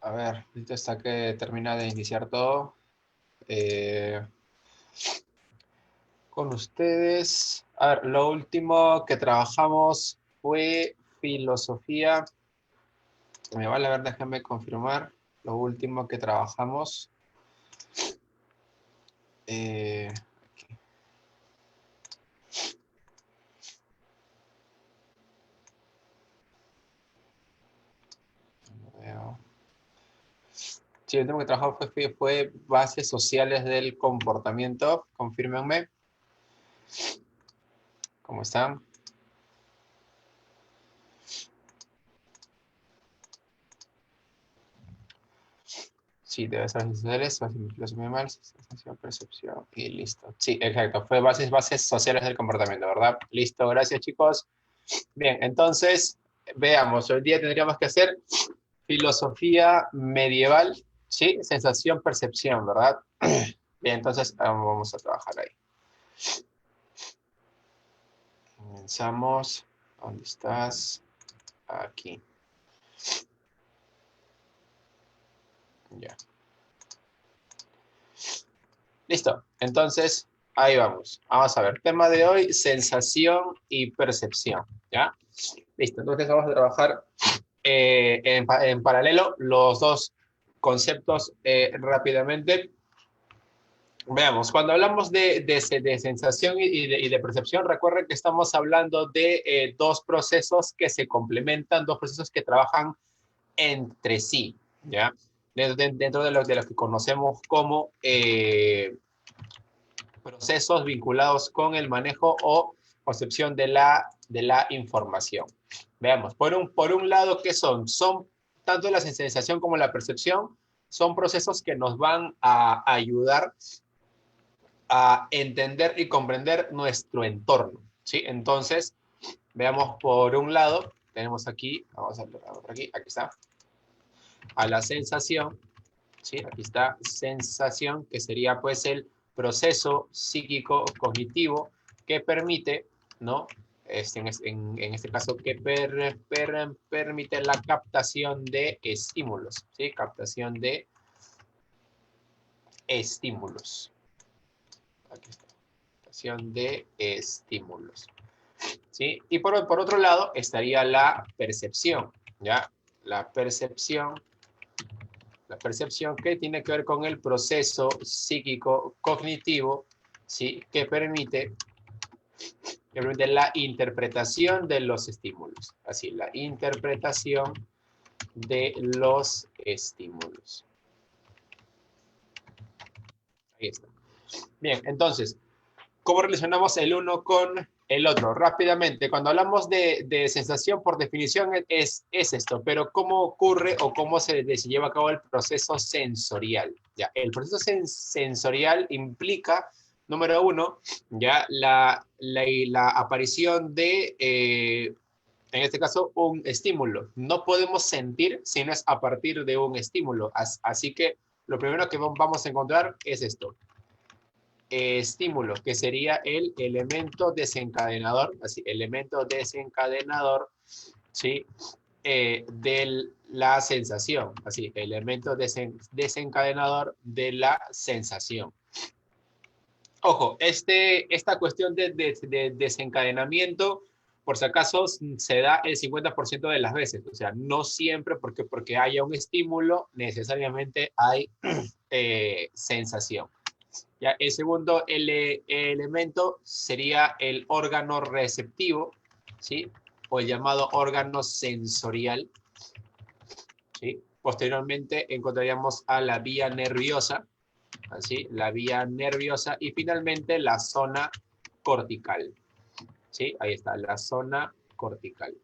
A ver, ahorita está que termina de iniciar todo. Eh, con ustedes. A ver, lo último que trabajamos fue filosofía. Me vale, a ver, déjame confirmar. Lo último que trabajamos. Aquí. No veo. Sí, el último que trabajamos fue bases sociales del comportamiento. Confírmenme. ¿Cómo están? Sí, debe ser sociales, filosofía mal, sensación, percepción y listo. Sí, exacto. Fue bases sociales del comportamiento, ¿verdad? Listo, gracias chicos. Bien, entonces, veamos, hoy día tendríamos que hacer filosofía medieval, ¿sí? Sensación, percepción, ¿verdad? Bien, entonces vamos a trabajar ahí. Comenzamos. ¿Dónde estás? Aquí. Ya. Listo. Entonces, ahí vamos. Vamos a ver. Tema de hoy, sensación y percepción. ¿Ya? Listo. Entonces vamos a trabajar en paralelo los dos conceptos rápidamente. Veamos, cuando hablamos de sensación y de percepción, recuerden que estamos hablando de dos procesos que se complementan, dos procesos que trabajan entre sí, ¿ya? Dentro de lo que conocemos como procesos vinculados con el manejo o concepción de la información. Veamos, por un lado, ¿qué son? Son tanto la sensación como la percepción, son procesos que nos van a ayudar a entender y comprender nuestro entorno, ¿sí? Entonces, veamos por un lado, tenemos aquí, vamos a ver por aquí está, a la sensación, ¿sí? Aquí está sensación, que sería pues el proceso psíquico cognitivo que permite, ¿no? En este caso, que permite la captación de estímulos, ¿sí? Captación de estímulos. Aquí está. Captación de estímulos. ¿Sí? Y por otro lado estaría la percepción, ¿ya? La percepción que tiene que ver con el proceso psíquico cognitivo, ¿sí? Que permite la interpretación de los estímulos. Así, la interpretación de los estímulos. Ahí está. Bien, entonces, ¿cómo relacionamos el uno con el otro? Rápidamente, cuando hablamos de sensación, por definición es esto, pero ¿cómo ocurre o cómo se lleva a cabo el proceso sensorial? ¿Ya? El proceso sensorial implica, número uno, ya la aparición de, en este caso, un estímulo. No podemos sentir si no es a partir de un estímulo. Así que lo primero que vamos a encontrar es esto, estímulo, que sería el elemento desencadenador, así, elemento desencadenador, ¿sí? De la sensación, así, elemento desencadenador de la sensación. Ojo, esta cuestión de desencadenamiento, por si acaso, se da el 50% de las veces, o sea, no siempre porque haya un estímulo, necesariamente hay sensación. Ya, el segundo elemento sería el órgano receptivo, ¿sí? O el llamado órgano sensorial, ¿sí? Posteriormente encontraríamos a la vía nerviosa, así, la vía nerviosa y finalmente la zona cortical, ¿sí? Ahí está, la zona cortical.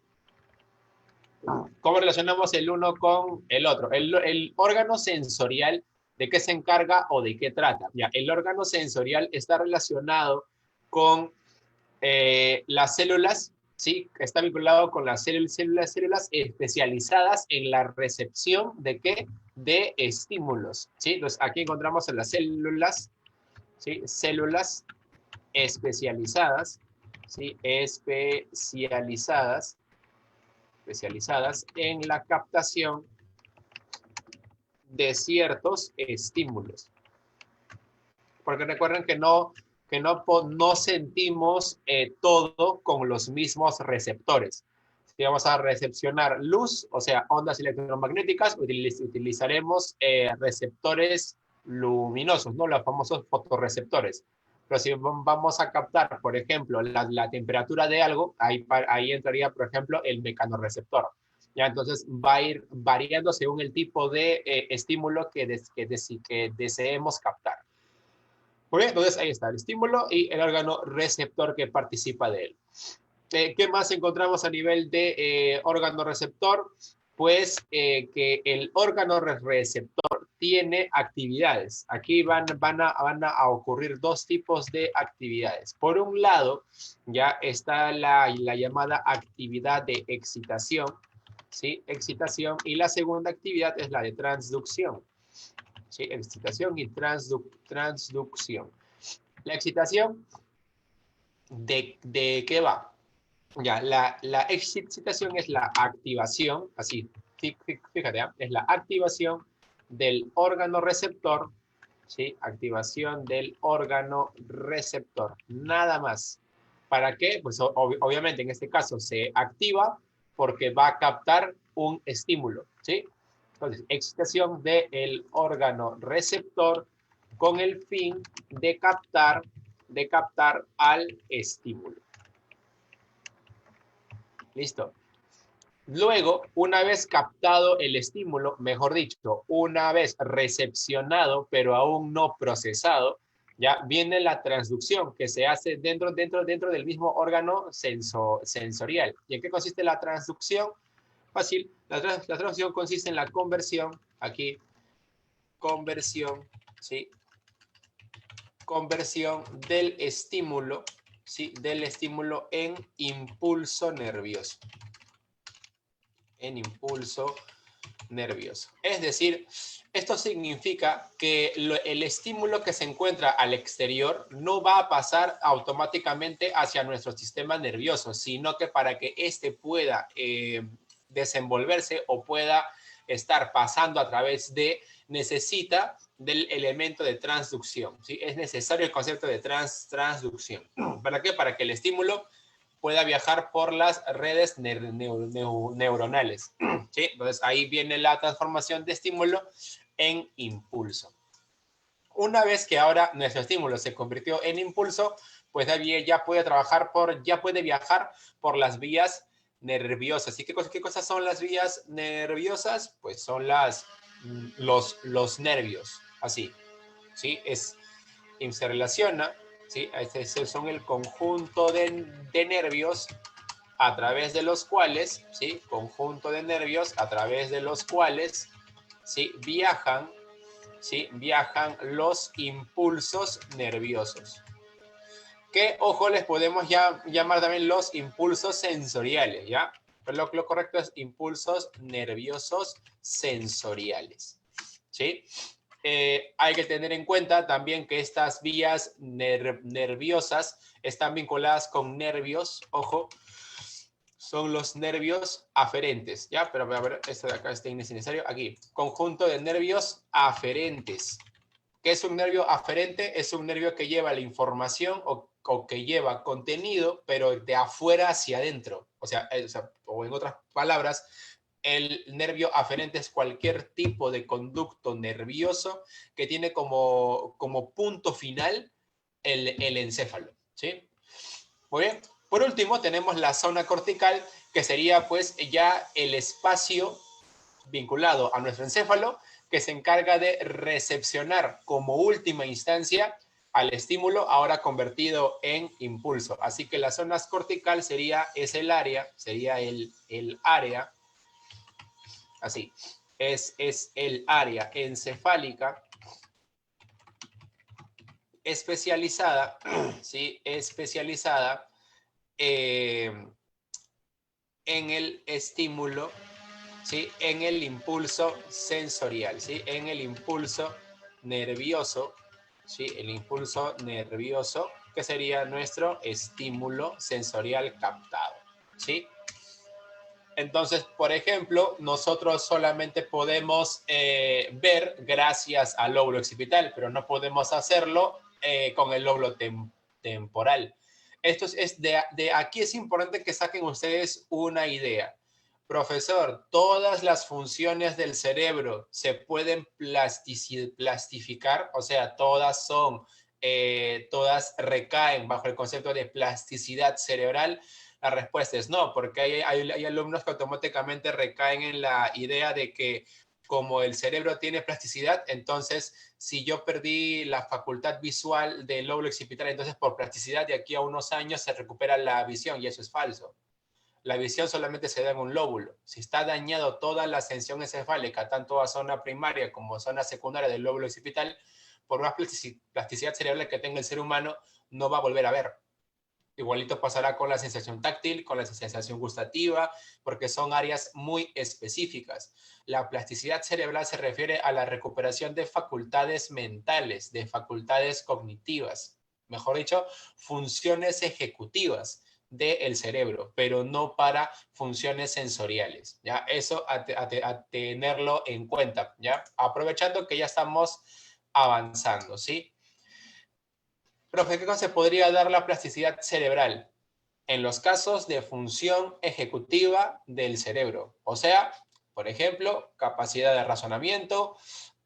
¿Cómo relacionamos el uno con el otro? El órgano sensorial, ¿de qué se encarga o de qué trata? Ya, el órgano sensorial está relacionado con las células, ¿sí? Está vinculado con las células especializadas en la recepción de qué? De estímulos, ¿sí? Entonces, aquí encontramos en las células, ¿sí? Células especializadas, ¿sí? Especializadas en la captación de ciertos estímulos. Porque recuerden que no sentimos todo con los mismos receptores. Si vamos a recepcionar luz, o sea, ondas electromagnéticas, utilizaremos receptores luminosos, ¿no? Los famosos fotorreceptores. Pero si vamos a captar, por ejemplo, la temperatura de algo, ahí entraría, por ejemplo, el mecanorreceptor. ¿Ya? Entonces va a ir variando según el tipo de estímulo que deseemos captar. Muy bien, entonces ahí está el estímulo y el órgano receptor que participa de él. ¿Qué más encontramos a nivel de órgano receptor? Pues que el órgano receptor tiene actividades. Aquí van a ocurrir dos tipos de actividades. Por un lado, ya está la llamada actividad de excitación, ¿sí? Excitación, y la segunda actividad es la de transducción. ¿Sí? Excitación y transducción. La excitación, ¿de qué va? Ya, la excitación es la activación, así, fíjate, es la activación del órgano receptor, ¿sí? Activación del órgano receptor, nada más. ¿Para qué? Pues obviamente en este caso se activa porque va a captar un estímulo, ¿sí? Entonces, excitación del órgano receptor con el fin de captar al estímulo. Listo. Luego, una vez captado el estímulo, mejor dicho, una vez recepcionado, pero aún no procesado, ya viene la transducción que se hace dentro del mismo órgano sensorial. ¿Y en qué consiste la transducción? Fácil. La transducción consiste en la conversión, aquí, conversión, ¿sí? Conversión del estímulo, ¿sí? Del estímulo en impulso nervioso. En impulso nervioso. Es decir, esto significa que el estímulo que se encuentra al exterior no va a pasar automáticamente hacia nuestro sistema nervioso, sino que para que éste pueda desenvolverse o pueda estar pasando a través de, necesita del elemento de transducción, ¿sí? Es necesario el concepto de transducción. ¿Para qué? Para que el estímulo pueda viajar por las redes neuronales, ¿sí? Entonces ahí viene la transformación de estímulo en impulso. Una vez que ahora nuestro estímulo se convirtió en impulso, pues ya puede viajar por las vías nerviosas. ¿Y qué cosas son las vías nerviosas? Pues son los nervios, así, ¿sí? Se relaciona, ¿sí? Estos son el conjunto de nervios a través de los cuales, ¿sí? Conjunto de nervios a través de los cuales, ¿sí? Viajan los impulsos nerviosos. Que, ojo, les podemos llamar también los impulsos sensoriales, ¿ya? Pero lo correcto es impulsos nerviosos sensoriales, ¿sí? Hay que tener en cuenta también que estas vías nerviosas están vinculadas con nervios, ojo, son los nervios aferentes, ¿ya? Pero a ver, esto de acá es innecesario. Aquí, conjunto de nervios aferentes. ¿Qué es un nervio aferente? Es un nervio que lleva la información o que lleva contenido, pero de afuera hacia adentro. O sea, o en otras palabras, el nervio aferente es cualquier tipo de conducto nervioso que tiene como punto final el encéfalo, ¿sí? Muy bien. Por último, tenemos la zona cortical, que sería pues ya el espacio vinculado a nuestro encéfalo, que se encarga de recepcionar como última instancia al estímulo ahora convertido en impulso. Así que la zona cortical sería el área, así, es el área encefálica especializada, ¿sí? Especializada en el estímulo, ¿sí? En el impulso sensorial, ¿sí? En el impulso nervioso, ¿sí? El impulso nervioso, que sería nuestro estímulo sensorial captado, ¿sí? Entonces, por ejemplo, nosotros solamente podemos ver gracias al lóbulo occipital, pero no podemos hacerlo con el lóbulo temporal. Esto es de aquí es importante que saquen ustedes una idea. Profesor, todas las funciones del cerebro se pueden plastificar, o sea, todas recaen bajo el concepto de plasticidad cerebral. La respuesta es no, porque hay alumnos que automáticamente recaen en la idea de que como el cerebro tiene plasticidad, entonces si yo perdí la facultad visual del lóbulo occipital, entonces por plasticidad de aquí a unos años se recupera la visión, y eso es falso. La visión solamente se da en un lóbulo. Si está dañado toda la ascensión encefálica, tanto a zona primaria como a zona secundaria del lóbulo occipital, por más plasticidad cerebral que tenga el ser humano, no va a volver a ver. Igualito pasará con la sensación táctil, con la sensación gustativa, porque son áreas muy específicas. La plasticidad cerebral se refiere a la recuperación de facultades mentales, de facultades cognitivas, mejor dicho, funciones ejecutivas del cerebro, pero no para funciones sensoriales, ¿ya? Eso a tenerlo en cuenta, ¿ya? Aprovechando que ya estamos avanzando, ¿sí? Profe, ¿qué se podría dar la plasticidad cerebral? En los casos de función ejecutiva del cerebro. O sea, por ejemplo, capacidad de razonamiento,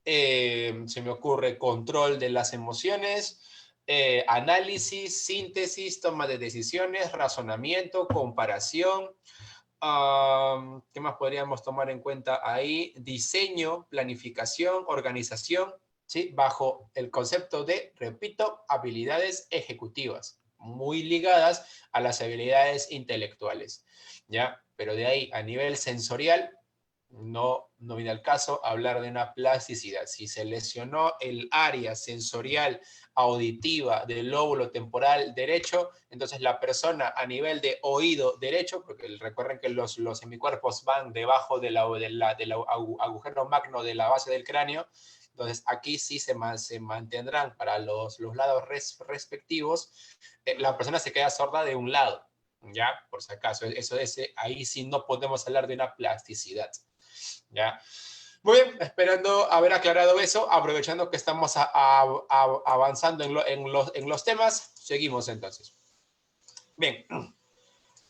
se me ocurre control de las emociones, análisis, síntesis, toma de decisiones, razonamiento, comparación. ¿Qué más podríamos tomar en cuenta ahí? Diseño, planificación, organización, ¿sí? Bajo el concepto de, repito, habilidades ejecutivas, muy ligadas a las habilidades intelectuales, ¿ya? Pero de ahí, a nivel sensorial, no viene al caso hablar de una plasticidad. Si se lesionó el área sensorial auditiva del lóbulo temporal derecho, entonces la persona a nivel de oído derecho, porque recuerden que los semicuerpos van debajo del agujero magno de la base del cráneo, entonces aquí sí se mantendrán para los lados respectivos, la persona se queda sorda de un lado, ¿ya? Por si acaso, ahí sí no podemos hablar de una plasticidad. ¿Ya? Muy bien, esperando haber aclarado eso, aprovechando que estamos avanzando en los temas, seguimos entonces. Bien,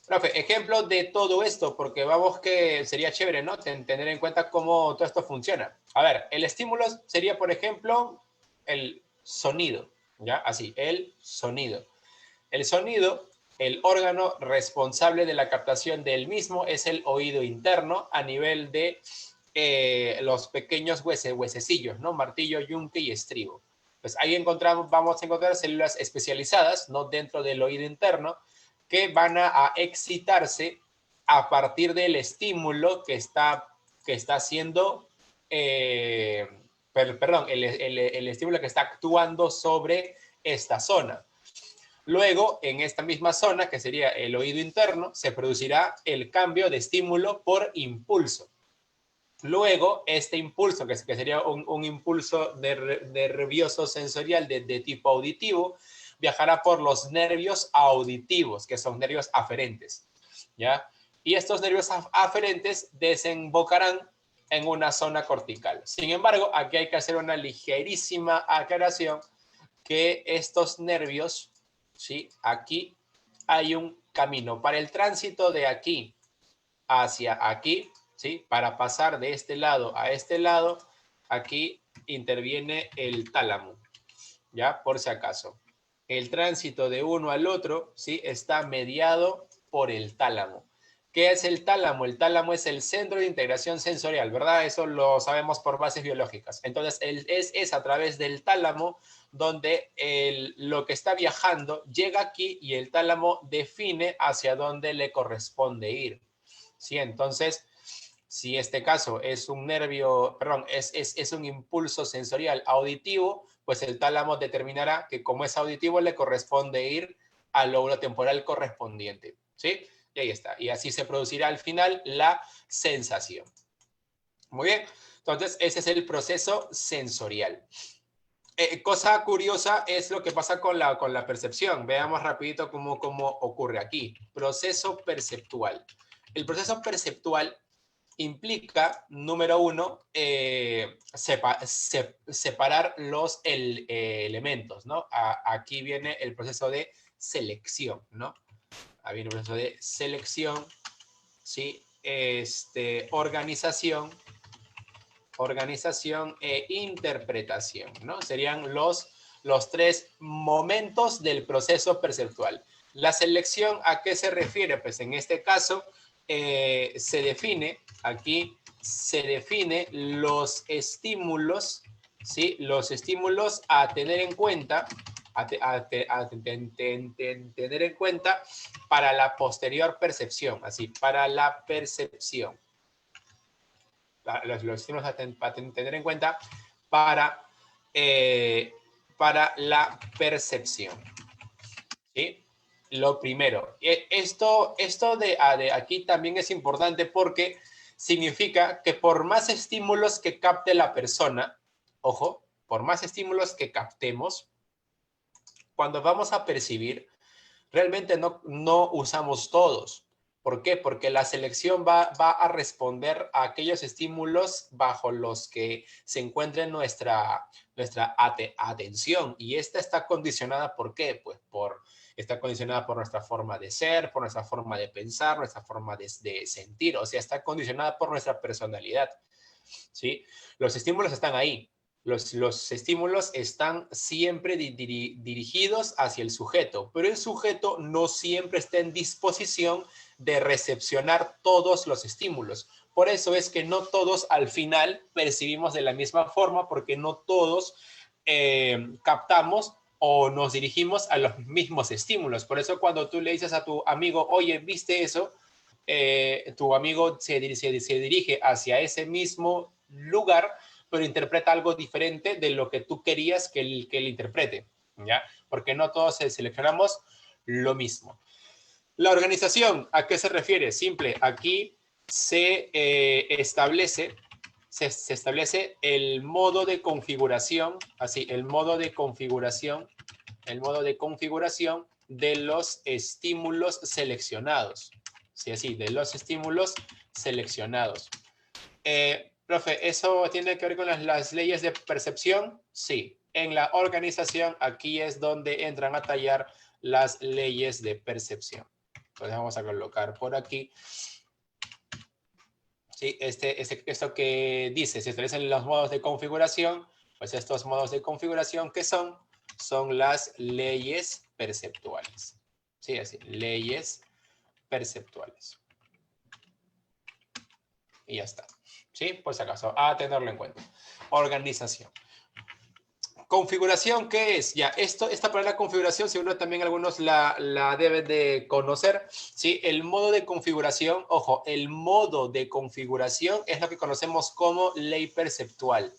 profe, ejemplo de todo esto, porque vamos que sería chévere, ¿no? Tener en cuenta cómo todo esto funciona. A ver, el estímulo sería, por ejemplo, el sonido, ¿ya? Así, el sonido. El sonido, el órgano responsable de la captación del mismo es el oído interno a nivel de los pequeños huesecillos, ¿no? Martillo, yunque y estribo. Pues ahí vamos a encontrar células especializadas, ¿no? Dentro del oído interno, que van a excitarse a partir del estímulo que está siendo, perdón, el estímulo que está actuando sobre esta zona. Luego, en esta misma zona, que sería el oído interno, se producirá el cambio de estímulo por impulso. Luego, este impulso, que sería un impulso nervioso sensorial de tipo auditivo, viajará por los nervios auditivos, que son nervios aferentes, ¿ya? Y estos nervios aferentes desembocarán en una zona cortical. Sin embargo, aquí hay que hacer una ligerísima aclaración que estos nervios, ¿sí? Aquí hay un camino. Para el tránsito de aquí hacia aquí, ¿sí? Para pasar de este lado a este lado, aquí interviene el tálamo, ¿ya? Por si acaso. El tránsito de uno al otro, ¿sí? Está mediado por el tálamo. ¿Qué es el tálamo? El tálamo es el centro de integración sensorial, ¿verdad? Eso lo sabemos por bases biológicas. Entonces, es a través del tálamo donde lo que está viajando llega aquí y el tálamo define hacia dónde le corresponde ir. ¿Sí? Entonces, si este caso es un nervio, perdón, es un impulso sensorial auditivo, pues el tálamo determinará que como es auditivo le corresponde ir al lóbulo temporal correspondiente, ¿sí? Y ahí está. Y así se producirá al final la sensación. Muy bien. Entonces, ese es el proceso sensorial. Cosa curiosa es lo que pasa con la percepción. Veamos rapidito cómo ocurre aquí. Proceso perceptual. El proceso perceptual implica, número uno, separar los elementos, ¿no? Aquí viene el proceso de selección, ¿no? Ahí viene el proceso de selección, ¿sí? Organización e interpretación, ¿no? Serían los tres momentos del proceso perceptual. La selección, ¿a qué se refiere? Pues en este caso se define, aquí se define los estímulos, ¿sí? Los estímulos a tener en cuenta, tener en cuenta para la posterior percepción, así, para la percepción. Los estímulos a tener en cuenta para la percepción. ¿Sí? Lo primero. Esto de aquí también es importante porque significa que por más estímulos que capte la persona, ojo, por más estímulos que captemos, cuando vamos a percibir, realmente no usamos todos. ¿Por qué? Porque la selección va a responder a aquellos estímulos bajo los que se encuentra nuestra atención. Y esta está condicionada, ¿por qué? Pues está condicionada por nuestra forma de ser, por nuestra forma de pensar, nuestra forma de sentir. O sea, está condicionada por nuestra personalidad. ¿Sí? Los estímulos están ahí. Los estímulos están siempre dirigidos hacia el sujeto, pero el sujeto no siempre está en disposición de recepcionar todos los estímulos. Por eso es que no todos al final percibimos de la misma forma, porque no todos captamos o nos dirigimos a los mismos estímulos. Por eso cuando tú le dices a tu amigo, oye, ¿viste eso? Tu amigo se dirige hacia ese mismo lugar, pero interpreta algo diferente de lo que tú querías que él interprete, ¿ya? Porque no todos seleccionamos lo mismo. La organización, ¿a qué se refiere? Simple, aquí se establece el modo de configuración, así, el modo de configuración de los estímulos seleccionados. Sí, así, de los estímulos seleccionados. Profe, ¿eso tiene que ver con las leyes de percepción? Sí. En la organización, aquí es donde entran a tallar las leyes de percepción. Entonces vamos a colocar por aquí. Sí, esto que dice, se establecen los modos de configuración, pues estos modos de configuración, ¿qué son? Son las leyes perceptuales. Sí, así, leyes perceptuales. Y ya está. ¿Sí? Por si acaso, a tenerlo en cuenta. Organización. Configuración, ¿qué es? Ya, esta palabra configuración, seguro también algunos la deben de conocer. ¿Sí? El modo de configuración, ojo, el modo de configuración es lo que conocemos como ley perceptual.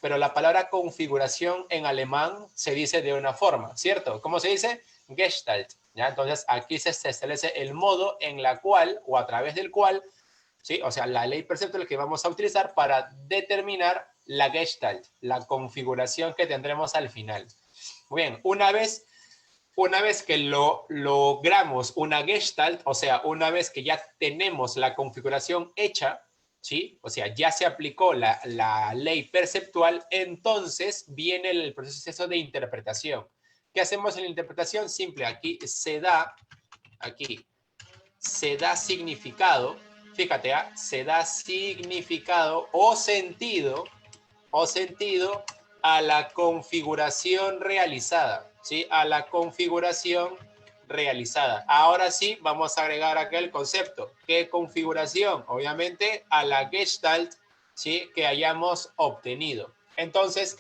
Pero la palabra configuración en alemán se dice de una forma, ¿cierto? ¿Cómo se dice? Gestalt. ¿Ya? Entonces, aquí se establece el modo en la cual o a través del cual, ¿sí? O sea, la ley perceptual que vamos a utilizar para determinar la Gestalt, la configuración que tendremos al final. Muy bien, una vez que logramos una Gestalt, o sea, una vez que ya tenemos la configuración hecha, ¿sí? O sea, ya se aplicó la ley perceptual, entonces viene el proceso de interpretación. ¿Qué hacemos en la interpretación? Simple, aquí se da significado. Fíjate, se da significado o sentido a la configuración realizada, ¿sí? A la configuración realizada. Ahora sí, vamos a agregar aquel concepto. ¿Qué configuración? Obviamente a la Gestalt, ¿sí? Que hayamos obtenido. Entonces,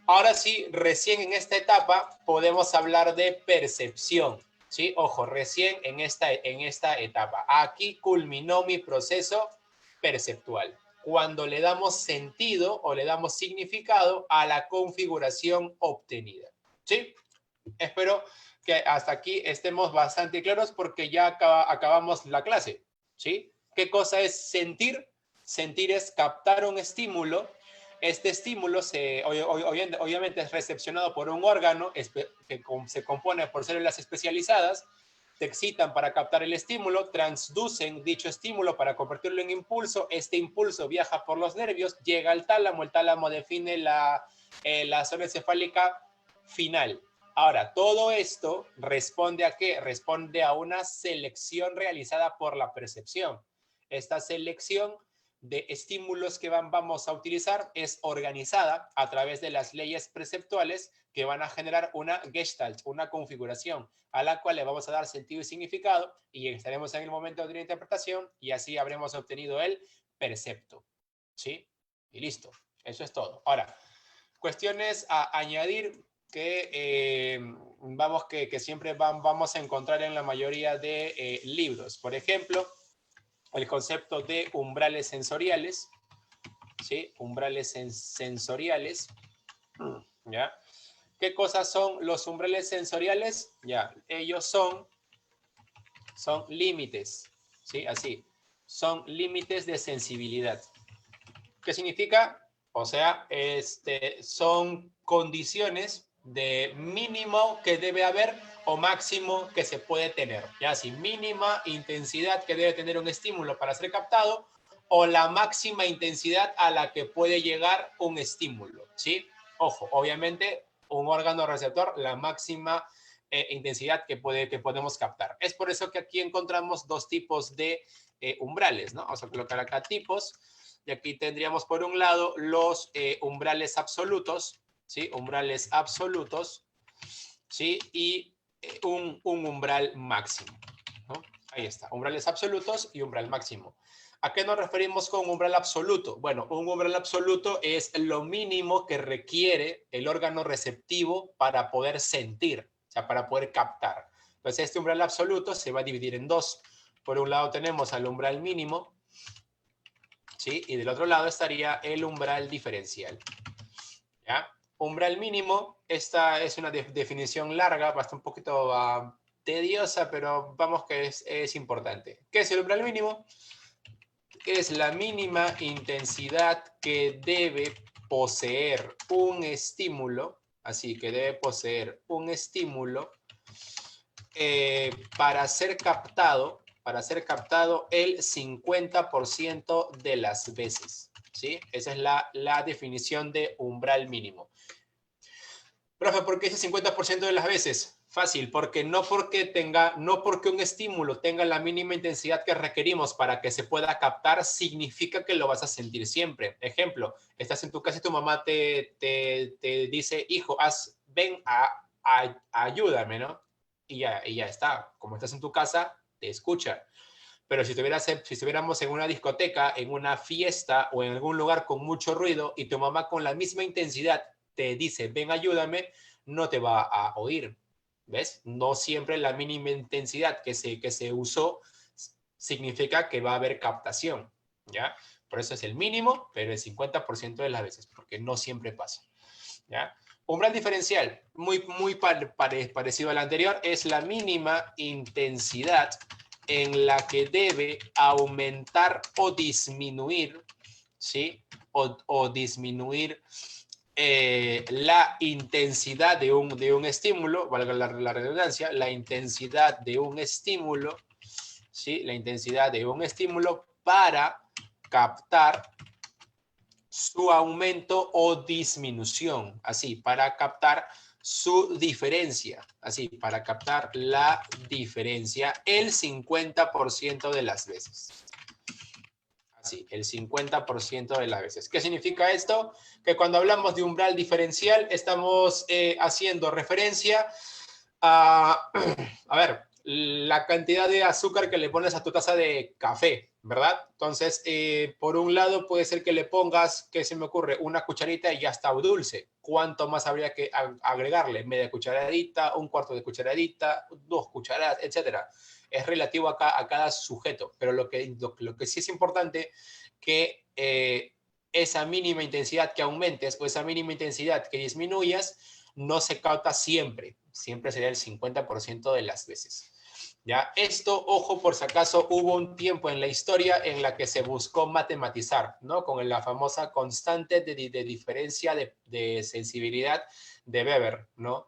ahora sí, recién en esta etapa podemos hablar de percepción. ¿Sí? Ojo, recién en esta etapa. Aquí culminó mi proceso perceptual. Cuando le damos sentido o le damos significado a la configuración obtenida. ¿Sí? Espero que hasta aquí estemos bastante claros porque ya acabamos la clase. ¿Sí? ¿Qué cosa es sentir? Sentir es captar un estímulo. Este estímulo obviamente es recepcionado por un órgano que se compone por células especializadas te excitan para captar el estímulo, transducen dicho estímulo para convertirlo en impulso, este impulso viaja por los nervios, llega al tálamo, el tálamo define la zona encefálica final. Ahora, todo esto responde ¿a qué? Responde a una selección realizada por la percepción. Esta selección de estímulos que vamos a utilizar es organizada a través de las leyes perceptuales que van a generar una gestalt, una configuración a la cual le vamos a dar sentido y significado y estaremos en el momento de la interpretación y así habremos obtenido el percepto. ¿Sí? Y listo. Eso es todo. Ahora, cuestiones a añadir que que siempre vamos a encontrar en la mayoría de libros. Por ejemplo, el concepto de umbrales sensoriales, ¿sí? Umbrales sensoriales, ¿ya? ¿Qué cosas son los umbrales sensoriales? Ya, ellos son límites, ¿sí? Así, son límites de sensibilidad. ¿Qué significa? O sea, son condiciones de mínimo que debe haber o máximo que se puede tener. Ya, si mínima intensidad que debe tener un estímulo para ser captado o la máxima intensidad a la que puede llegar un estímulo, ¿sí? Ojo, obviamente un órgano receptor, la máxima intensidad que podemos captar. Es por eso que aquí encontramos dos tipos de umbrales, ¿no? Vamos a colocar acá tipos. Y aquí tendríamos por un lado los umbrales absolutos, ¿sí? Umbrales absolutos, ¿sí? Y un umbral máximo, ¿no? Ahí está, umbrales absolutos y umbral máximo. ¿A qué nos referimos con umbral absoluto? Bueno, un umbral absoluto es lo mínimo que requiere el órgano receptivo para poder sentir, o sea, para poder captar. Entonces, este umbral absoluto se va a dividir en dos. Por un lado tenemos al umbral mínimo, ¿sí? Y del otro lado estaría el umbral diferencial. ¿Ya? Umbral mínimo, esta es una definición larga, bastante un poquito tediosa, pero vamos que es importante. ¿Qué es el umbral mínimo? Es la mínima intensidad que debe poseer un estímulo, así que debe poseer un estímulo para ser captado el 50% de las veces, ¿sí? Esa es la definición de umbral mínimo. Profe, ¿por qué ese 50% de las veces? Fácil, porque no porque un estímulo tenga la mínima intensidad que requerimos para que se pueda captar, significa que lo vas a sentir siempre. Ejemplo, estás en tu casa y tu mamá te dice, hijo, ven ayúdame, ¿no? Y ya está. Como estás en tu casa, te escucha. Pero si estuviéramos en una discoteca, en una fiesta o en algún lugar con mucho ruido y tu mamá con la misma intensidad te dice, ven, ayúdame, no te va a oír. ¿Ves? No siempre la mínima intensidad que se usó significa que va a haber captación, ¿ya? Por eso es el mínimo, pero el 50% de las veces, porque no siempre pasa, ¿ya? Umbral diferencial, muy parecido al anterior, es la mínima intensidad en la que debe aumentar o disminuir, ¿sí? O disminuir la intensidad de un estímulo, valga la redundancia, la intensidad de un estímulo, ¿sí? La intensidad de un estímulo para captar su aumento o disminución, así, para captar su diferencia, así, para captar la diferencia el 50% de las veces. Así, el 50% de las veces. ¿Qué significa esto? Que cuando hablamos de umbral diferencial estamos haciendo referencia a ver, la cantidad de azúcar que le pones a tu taza de café, ¿verdad? Entonces, por un lado puede ser que le pongas, ¿qué se me ocurre? Una cucharita y ya está dulce. ¿Cuánto más habría que agregarle? Media cucharadita, un cuarto de cucharadita, 2 cucharadas, etcétera. Es relativo a cada sujeto, pero lo que sí es importante que esa mínima intensidad que aumentes o esa mínima intensidad que disminuyas no se capta siempre. Siempre sería el 50% de las veces. ¿Ya? Esto, ojo, por si acaso, hubo un tiempo en la historia en la que se buscó matematizar, ¿no? Con la famosa constante de diferencia de sensibilidad de Weber, ¿no?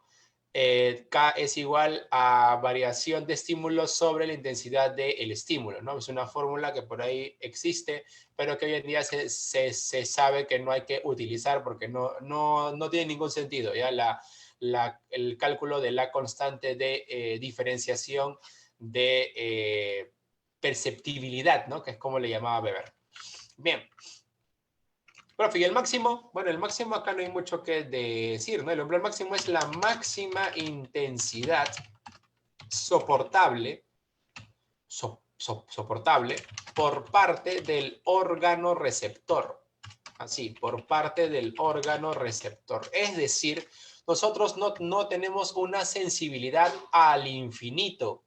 K es igual a variación de estímulo sobre la intensidad del estímulo, ¿no? Es una fórmula que por ahí existe, pero que hoy en día se sabe que no hay que utilizar porque no tiene ningún sentido, ¿ya? El cálculo de la constante de diferenciación de perceptibilidad, ¿no? Que es como le llamaba Weber. Bien. Profe, ¿y el máximo? Bueno, el máximo acá no hay mucho que decir, ¿no? El umbral máximo es la máxima intensidad soportable, soportable por parte del órgano receptor. Así, por parte del órgano receptor. Es decir, nosotros no tenemos una sensibilidad al infinito.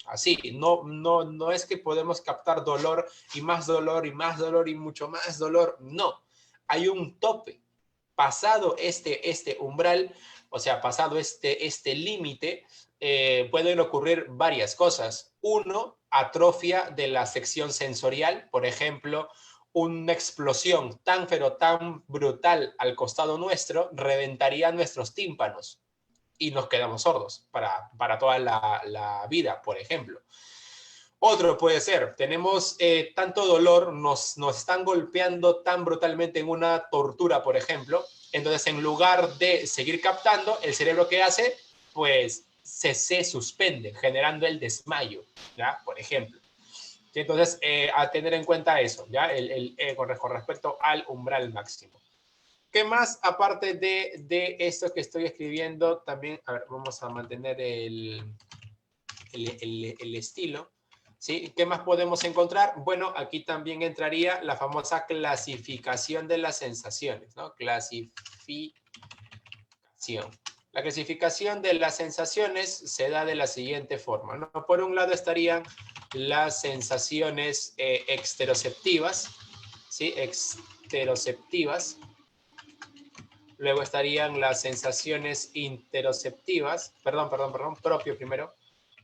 Así, no es que podemos captar dolor y más dolor y más dolor y mucho más dolor. No, hay un tope. Pasado este umbral, o sea, pasado este límite, pueden ocurrir varias cosas. Uno, atrofia de la sección sensorial, por ejemplo, una explosión tan pero tan brutal al costado nuestro reventaría nuestros tímpanos y nos quedamos sordos para toda la vida, por ejemplo. Otro puede ser, tenemos tanto dolor, nos están golpeando tan brutalmente en una tortura, por ejemplo, entonces en lugar de seguir captando, el cerebro ¿qué hace? Pues se suspende, generando el desmayo, ¿ya? Por ejemplo. Entonces, a tener en cuenta eso, ¿ya? Con respecto al umbral máximo. ¿Qué más, aparte de esto que estoy escribiendo? También, a ver, vamos a mantener el estilo. ¿Sí? ¿Qué más podemos encontrar? Bueno, aquí también entraría la famosa clasificación de las sensaciones, ¿no? Clasificación. La clasificación de las sensaciones se da de la siguiente forma, ¿no? Por un lado estarían las sensaciones exteroceptivas, ¿sí? Exteroceptivas. Luego estarían las sensaciones interoceptivas, propio primero,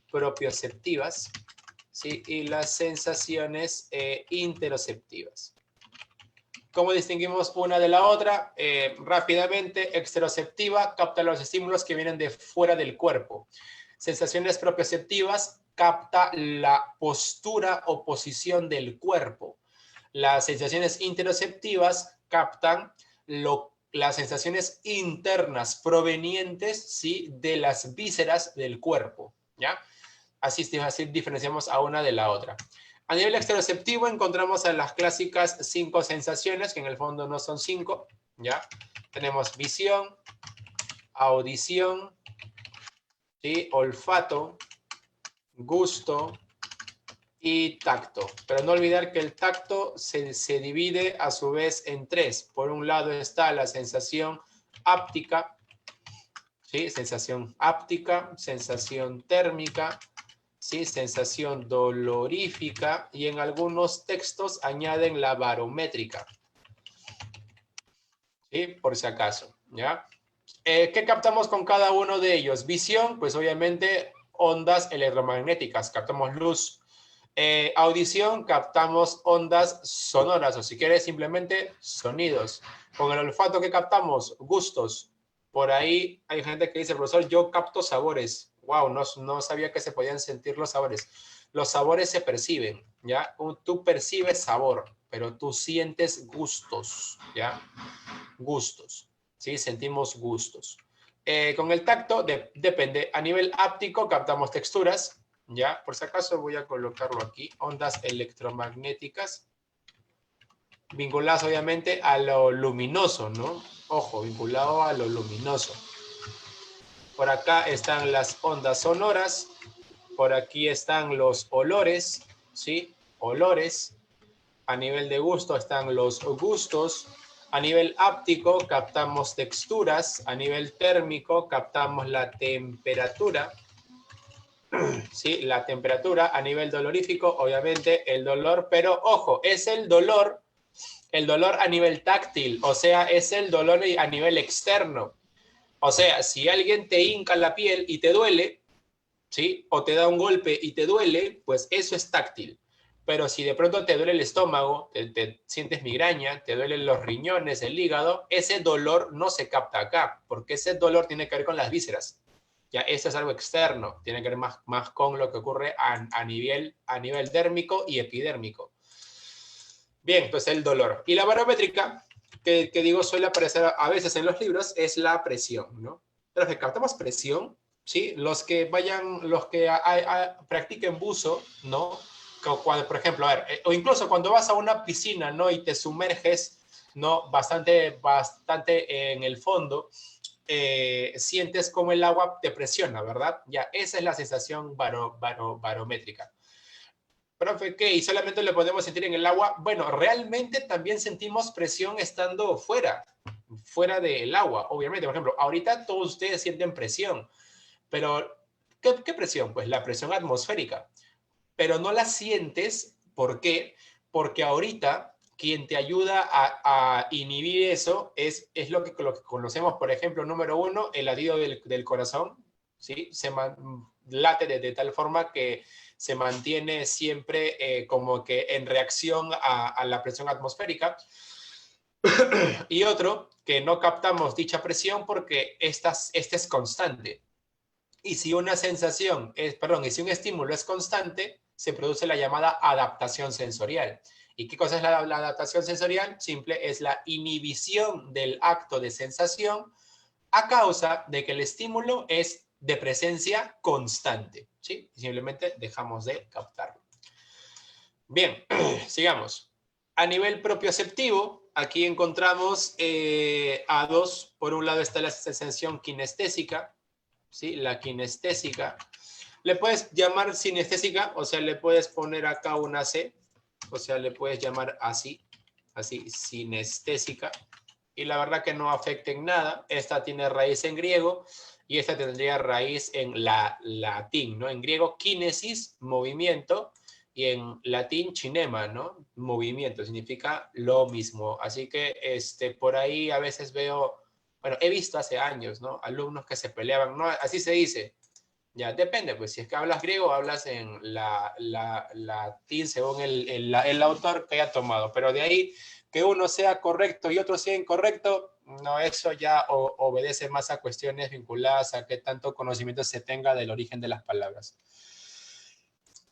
propioceptivas, ¿sí? Y las sensaciones interoceptivas. ¿Cómo distinguimos una de la otra? Rápidamente, exteroceptiva capta los estímulos que vienen de fuera del cuerpo. Sensaciones propioceptivas capta la postura o posición del cuerpo. Las sensaciones interoceptivas captan las sensaciones internas provenientes, ¿sí? De las vísceras del cuerpo, ¿ya? Así diferenciamos a una de la otra. A nivel exteroceptivo encontramos a las clásicas 5 sensaciones, que en el fondo no son 5, ¿ya? Tenemos visión, audición, ¿sí? Olfato, gusto y tacto. Pero no olvidar que el tacto se divide a su vez en 3. Por un lado está la sensación áptica, ¿sí? Sensación áptica, sensación térmica, ¿sí? Sensación dolorífica y en algunos textos añaden la barométrica, ¿sí? Por si acaso, ¿ya? ¿Qué captamos con cada uno de ellos? Visión, pues obviamente ondas electromagnéticas, captamos luz. Audición, captamos ondas sonoras o si quieres simplemente sonidos. Con el olfato que captamos, gustos. Por ahí hay gente que dice, profesor, yo capto sabores. Wow, no sabía que se podían sentir los sabores. Los sabores se perciben, ¿ya? Tú percibes sabor, pero tú sientes gustos, ¿ya? Gustos, ¿sí? Sentimos gustos. Con el tacto depende. A nivel áptico captamos texturas, ¿ya? Por si acaso voy a colocarlo aquí. Ondas electromagnéticas vinculadas obviamente a lo luminoso, ¿no? Ojo, vinculado a lo luminoso. Por acá están las ondas sonoras. Por aquí están los olores, ¿sí? Olores. A nivel de gusto están los gustos. A nivel áptico captamos texturas. A nivel térmico captamos la temperatura. ¿Sí? La temperatura. A nivel dolorífico, obviamente, el dolor. Pero, ojo, es el dolor a nivel táctil. O sea, es el dolor a nivel externo. O sea, si alguien te hinca la piel y te duele, ¿sí? O te da un golpe y te duele, pues eso es táctil. Pero si de pronto te duele el estómago, te sientes migraña, te duelen los riñones, el hígado, ese dolor no se capta acá, porque ese dolor tiene que ver con las vísceras. Ya, esto es algo externo, tiene que ver más con lo que ocurre a nivel dérmico y epidérmico. Bien, pues el dolor. Y la barométrica, que digo suele aparecer a veces en los libros, es la presión, ¿no? Los que captamos presión, ¿sí? Los que practiquen buzo, ¿no? Cuando, por ejemplo, a ver, o incluso cuando vas a una piscina, ¿no? Y te sumerges, ¿no? Bastante en el fondo, sientes como el agua te presiona, ¿verdad? Ya, esa es la sensación barométrica. Profe, ¿qué? ¿Y solamente lo podemos sentir en el agua? Bueno, realmente también sentimos presión estando fuera del agua, obviamente. Por ejemplo, ahorita todos ustedes sienten presión, pero ¿qué presión? Pues la presión atmosférica. Pero no la sientes, ¿por qué? Porque ahorita quien te ayuda a inhibir eso es lo que conocemos, por ejemplo, número uno, el latido del corazón, ¿sí? Late de tal forma que se mantiene siempre como que en reacción a la presión atmosférica. Y otro, que no captamos dicha presión porque esta es constante. Y si una sensación y si un estímulo es constante, se produce la llamada adaptación sensorial. ¿Y qué cosa es la adaptación sensorial? Simple, es la inhibición del acto de sensación a causa de que el estímulo es de presencia constante, ¿sí? Simplemente dejamos de captarlo. Bien, sigamos. A nivel propioceptivo, aquí encontramos a dos. Por un lado está la sensación kinestésica, ¿sí? La kinestésica. Le puedes llamar sinestésica, o sea, le puedes poner acá una C, o sea, le puedes llamar así, sinestésica. Y la verdad que no afecta en nada. Esta tiene raíz en griego y esta tendría raíz en latín, ¿no? En griego, kinesis, movimiento, y en latín, kinema, ¿no? Movimiento, significa lo mismo. Así que por ahí a veces veo, bueno, he visto hace años, ¿no? Alumnos que se peleaban, ¿no? Así se dice. Ya, depende, pues si es que hablas griego, hablas en latín según el autor que haya tomado. Pero de ahí que uno sea correcto y otro sea incorrecto, no, eso ya obedece más a cuestiones vinculadas a qué tanto conocimiento se tenga del origen de las palabras.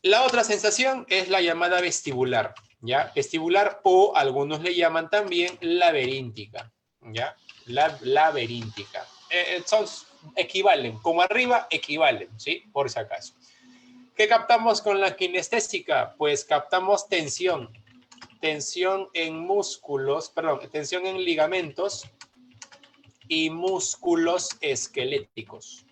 La otra sensación es la llamada vestibular, ¿ya? Vestibular o algunos le llaman también laberíntica, ¿ya? La laberíntica. Equivalen, como arriba, equivalen, ¿sí? Por si acaso. ¿Qué captamos con la kinestésica? Pues captamos tensión en músculos, perdón, tensión en ligamentos y músculos esqueléticos.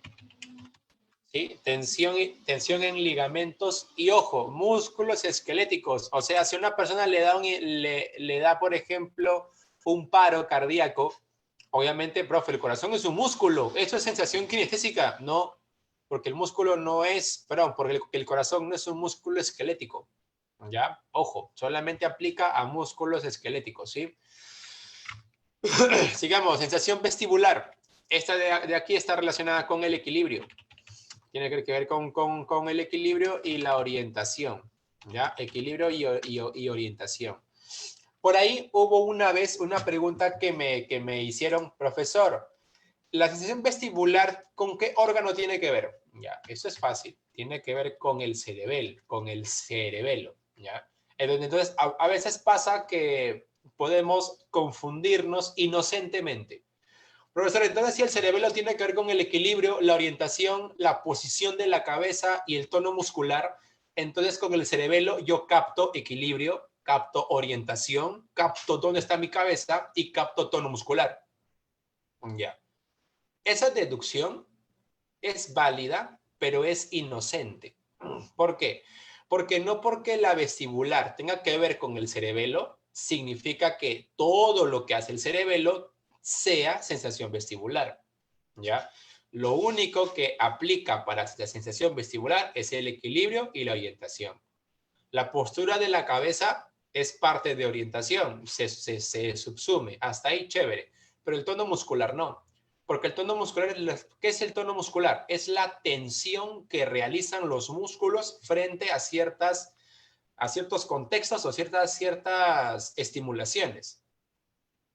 ¿Sí? Tensión en ligamentos y, ojo, músculos esqueléticos. O sea, si a una persona le da, por ejemplo, un paro cardíaco, obviamente, profe, el corazón es un músculo. ¿Eso es sensación kinestésica? No, porque el músculo no es, perdón, porque el corazón no es un músculo esquelético. ¿Ya? Ojo, solamente aplica a músculos esqueléticos, ¿sí? Sigamos, sensación vestibular. Esta de aquí está relacionada con el equilibrio. Tiene que ver con el equilibrio y la orientación, ¿ya? Equilibrio y orientación. Por ahí hubo una vez una pregunta que me hicieron, profesor, ¿la sensación vestibular con qué órgano tiene que ver? Ya, eso es fácil, tiene que ver con el cerebelo, ¿ya? Entonces, a veces pasa que podemos confundirnos inocentemente. Profesor, entonces si el cerebelo tiene que ver con el equilibrio, la orientación, la posición de la cabeza y el tono muscular, entonces con el cerebelo yo capto equilibrio, capto orientación, capto dónde está mi cabeza y capto tono muscular. Ya. Esa deducción es válida, pero es inocente. ¿Por qué? Porque no porque la vestibular tenga que ver con el cerebelo, significa que todo lo que hace el cerebelo sea sensación vestibular, ¿ya? Lo único que aplica para la sensación vestibular es el equilibrio y la orientación. La postura de la cabeza es parte de orientación, se subsume, hasta ahí chévere, pero el tono muscular no. Porque el tono muscular, ¿qué es el tono muscular? Es la tensión que realizan los músculos frente a ciertos contextos o ciertas estimulaciones.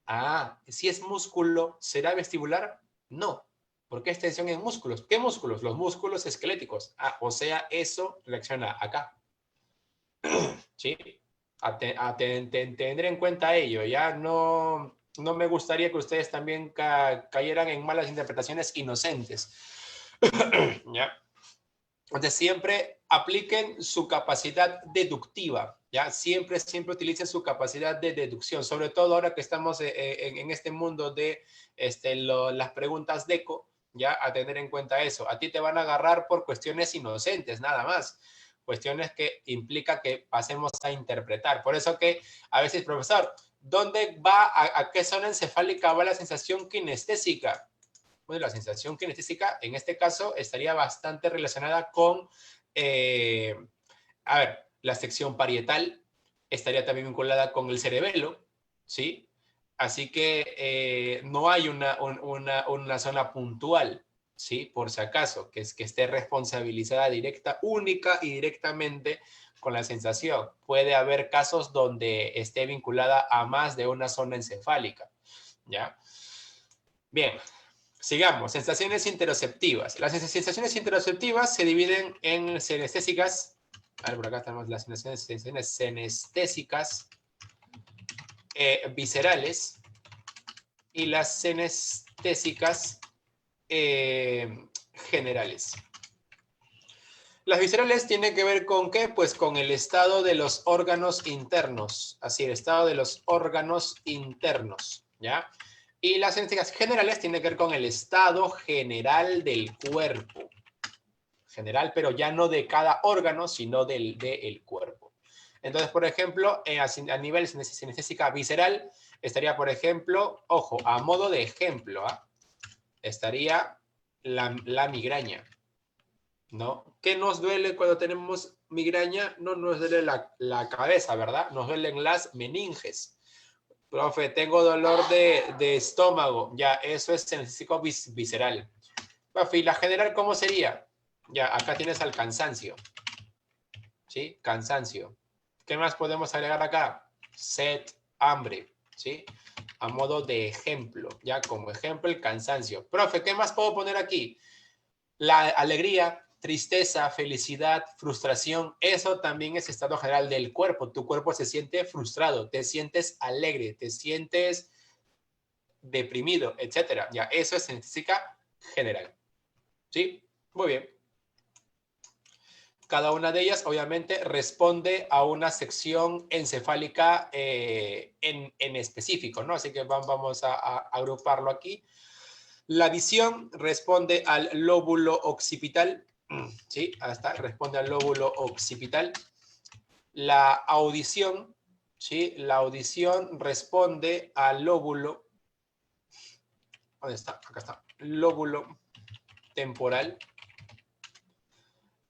Ah, si es músculo, ¿será vestibular? No, ¿Por qué extensión en músculos? ¿Qué músculos? Los músculos esqueléticos. Ah, o sea, eso reacciona acá. ¿Sí? Tendré en cuenta ello. Ya no me gustaría que ustedes también cayeran en malas interpretaciones inocentes. ¿Ya? Entonces, siempre apliquen su capacidad deductiva, ¿ya? Siempre utilicen su capacidad de deducción, sobre todo ahora que estamos en este mundo de las preguntas DECO, ¿ya? A tener en cuenta eso. A ti te van a agarrar por cuestiones inocentes, nada más. Cuestiones que implica que pasemos a interpretar. Por eso que a veces, profesor, ¿dónde va, a qué zona encefálica va la sensación kinestésica? Bueno, la sensación kinestésica, en este caso, estaría bastante relacionada con, a ver, la sección parietal, estaría también vinculada con el cerebelo, ¿sí? Así que no hay una zona puntual, ¿sí? Por si acaso, que esté responsabilizada directa, única y directamente con la sensación. Puede haber casos donde esté vinculada a más de una zona encefálica, ¿ya? Bien, sigamos, sensaciones interoceptivas. Las sensaciones interoceptivas se dividen en senestésicas. A ver, por acá tenemos las sensaciones senestésicas viscerales y las senestésicas generales. Las viscerales tienen que ver con ¿qué? Pues con el estado de los órganos internos. Así, el estado de los órganos internos, ¿ya? Y las sensaciones generales tienen que ver con el estado general del cuerpo. General, pero ya no de cada órgano, sino del cuerpo. Entonces, por ejemplo, a nivel sinestésica visceral, estaría, por ejemplo, ojo, a modo de ejemplo, ¿eh? Estaría la migraña, ¿no? ¿Qué nos duele cuando tenemos migraña? No nos duele la cabeza, ¿verdad? Nos duelen las meninges. Profe, tengo dolor de estómago. Ya, eso es sinestésico visceral. Profe, ¿y la general cómo sería? Ya, acá tienes al cansancio. ¿Sí? Cansancio. ¿Qué más podemos agregar acá? Sed, hambre. ¿Sí? A modo de ejemplo. Ya, como ejemplo, el cansancio. Profe, ¿qué más puedo poner aquí? La alegría, tristeza, felicidad, frustración, eso también es estado general del cuerpo. Tu cuerpo se siente frustrado, te sientes alegre, te sientes deprimido, etcétera. Ya, eso es estadística general. ¿Sí? Muy bien. Cada una de ellas, obviamente, responde a una sección encefálica en específico, ¿no? Así que vamos a agruparlo aquí. La visión responde al lóbulo occipital, ¿sí? Hasta responde al lóbulo occipital. La audición, ¿sí? La audición responde al lóbulo, ¿dónde está? Acá está, lóbulo temporal.